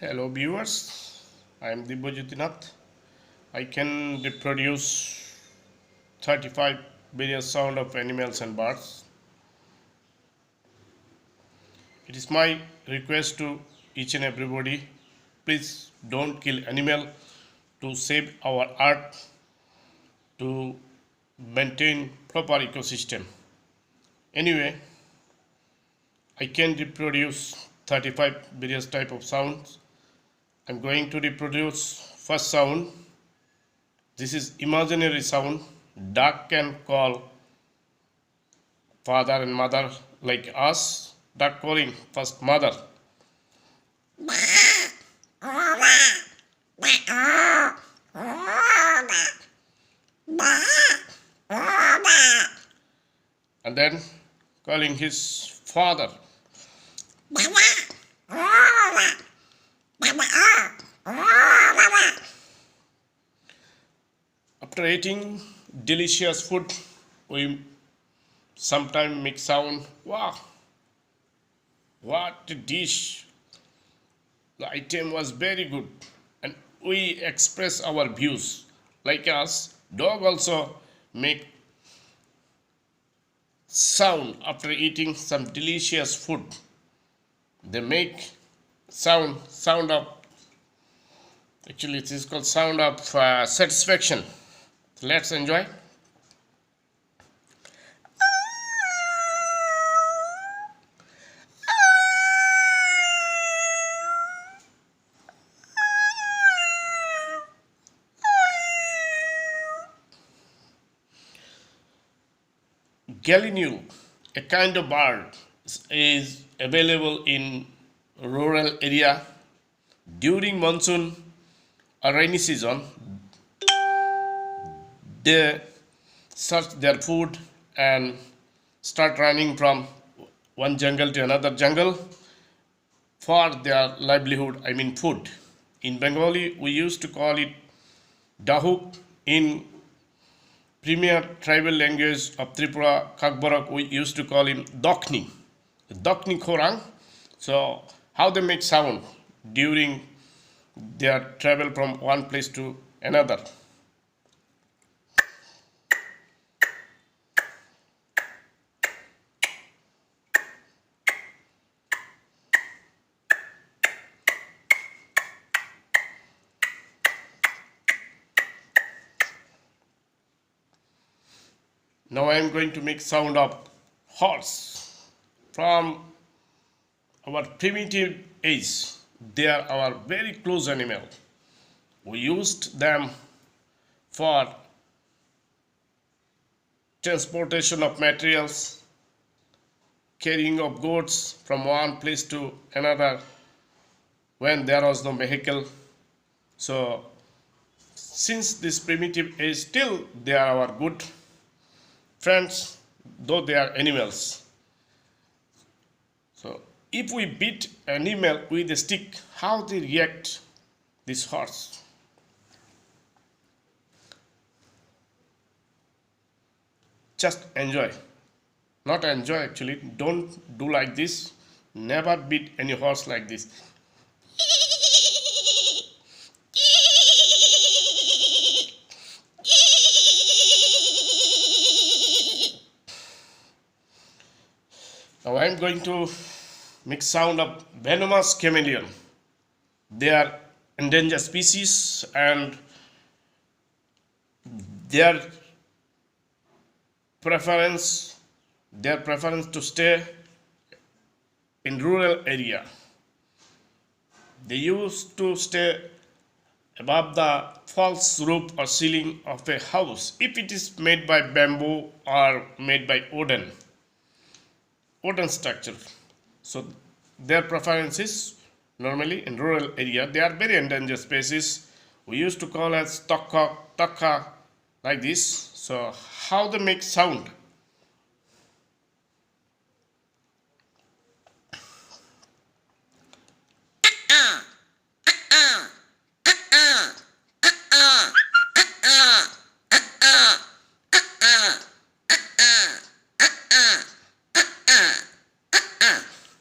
Hello viewers, I am Dibyajyoti Nath. I can reproduce 35 various sound of animals and birds. It is my request to each and everybody, please don't kill animal to save our earth, to maintain proper ecosystem. Anyway, I can reproduce 35 various type of sounds. I'm going to reproduce first sound. This is imaginary sound. Duck can call father and mother like us. Duck calling first mother. And then calling his father. After eating delicious food, we sometimes make sound. Wow, what a dish! The item was very good, and we express our views. Like us, dog also make sound after eating some delicious food. They make sound of, actually it is called sound of satisfaction. Let's enjoy. Gallinule, a kind of bird, is available in rural area during monsoon or rainy season. They search their food and start running from one jungle to another jungle for their livelihood, I mean food. In Bengali, we used to call it dahuk. In premier tribal language of Tripura, Kakbarak, we used to call him Dokni. Dokni Khorang. So, how they make sound during their travel from one place to another. Now I am going to make sound of horse. From our primitive age, they are our very close animal. We used them for transportation of materials, carrying of goods from one place to another when there was no vehicle. So since this primitive age, still they are our good friends, though they are animals. So if we beat an animal with a stick, how they react, this horse? Just enjoy. Not enjoy actually, don't do like this. Never beat any horse like this. Now I am going to make sound of venomous chameleon. They are endangered species and their preference to stay in rural area. They used to stay above the false roof or ceiling of a house if it is made by bamboo or made by wooden structure. So their preference is normally in rural area. They are very endangered species. We used to call as tokka like this. So how they make sound?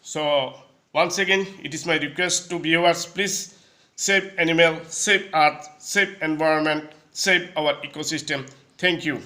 So Once again, it is my request to viewers, please save animal, save earth, save environment, save our ecosystem. Thank you.